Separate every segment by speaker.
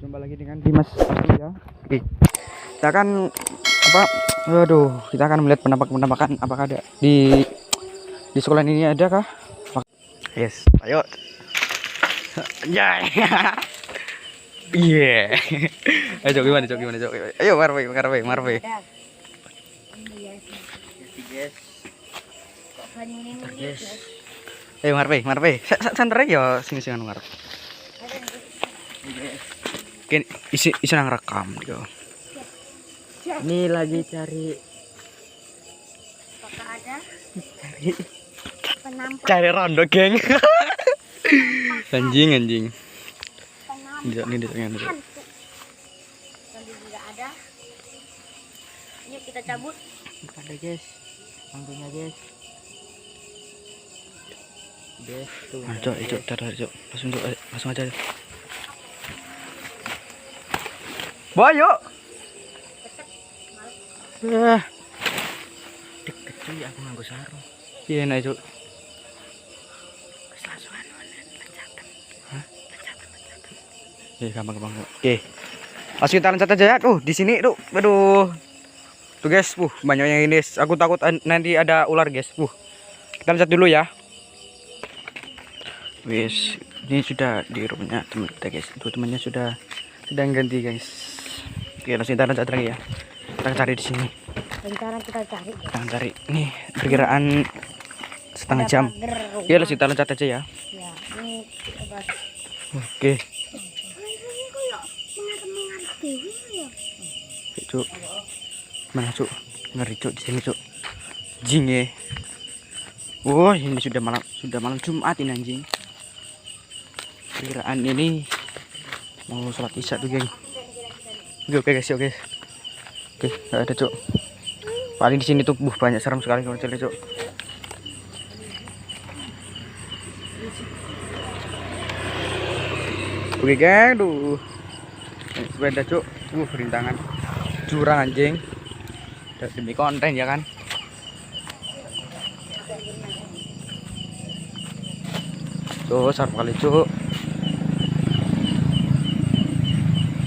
Speaker 1: Jumpa lagi dengan Dimas pasti ya. Oke. Kita akan kita akan melihat penampakan apakah ada di sekolah ini ada kah? Yes, ayo. Ya. Iya. Ayo gimana, Cok? Ayo Marve. Ayo Marve. Santai ya sini Marve. Isi nang rekam dia.
Speaker 2: Ini lagi cari
Speaker 3: apakah ada penampak
Speaker 1: cari rondo, geng. anjing.
Speaker 3: penampak
Speaker 1: Ini
Speaker 3: hantu. Kalau tidak ada, yuk kita cabut.
Speaker 2: ada guys, bangkunya guys. Guys tuh.
Speaker 1: Cok. Langsung aja. Boyo.
Speaker 2: Deket cuy, aku nganggo sarung.
Speaker 1: Iya nih, Cok.
Speaker 2: Keselasuan loncatan.
Speaker 1: Gampang. Oke. Langsung kita loncat aja ya. Di sini tuh. Aduh. Tuh guys, banyak yang ini. Aku takut nanti ada ular, guys. Kita loncat dulu ya. Wis, ini sudah di rumahnya teman kita, guys. Itu temannya sudah ganti, guys. Oke, langsung kita loncat lagi ya. Kita cari di sini.
Speaker 3: Sekarang kita cari.
Speaker 1: Kita cari. Nih, perkiraan setengah jam. Ya, langsung kita loncat aja ya.
Speaker 3: Ya, ini coba.
Speaker 1: Oke. Cuk. Mana, Cuk? Ngeri, Cuk, di sini, Cuk. Jing ya. Wah, ini sudah malam Jumat ini, anjing. Perkiraan ini mau sholat isya tuh, geng. Oke guys, oke. Oke, nggak ada, Cuk. Paling di sini tuh banyak seram sekali kalau cek, Cuk. Oke, geng, sepeda, Cuk. Rintangan. Jurang, anjing. Demi konten ya kan. Cuk, sarap kali, Cuk.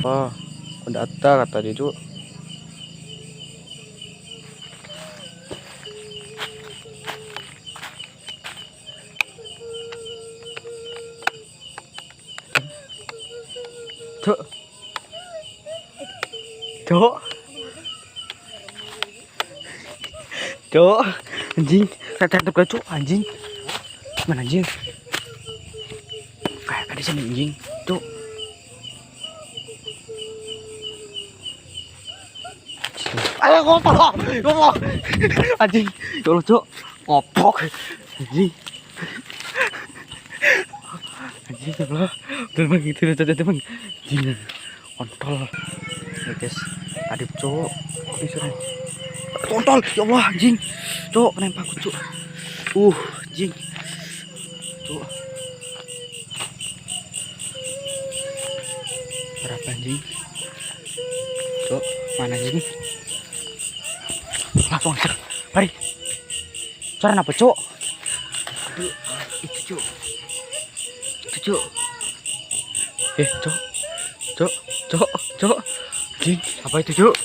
Speaker 1: Oh, pendata kata dia, Cuk. Cuk, anjing, saya tutup, Cuk, anjing. Mana anjing? Kayak di sini, anjing, Cuk. Ayo ngopok. Anjing, ya Allah, Cuk. Ngopok. Anjing. Ya Allah. Teman gitu, teman. Anjing. Kontol. Ya, guys. Adip, Cuk. Disuruh. Kontol, ya Allah, anjing. Cuk, nempel aku, Cuk. Anjing. Cuk. Berapa anjing? Cuk, mana anjing? Langsung aja, mari. Cara apa, Cuk?
Speaker 2: Aduh, itu Cuk.
Speaker 1: Cuk. Cuk. Anjing, apa itu, Cuk?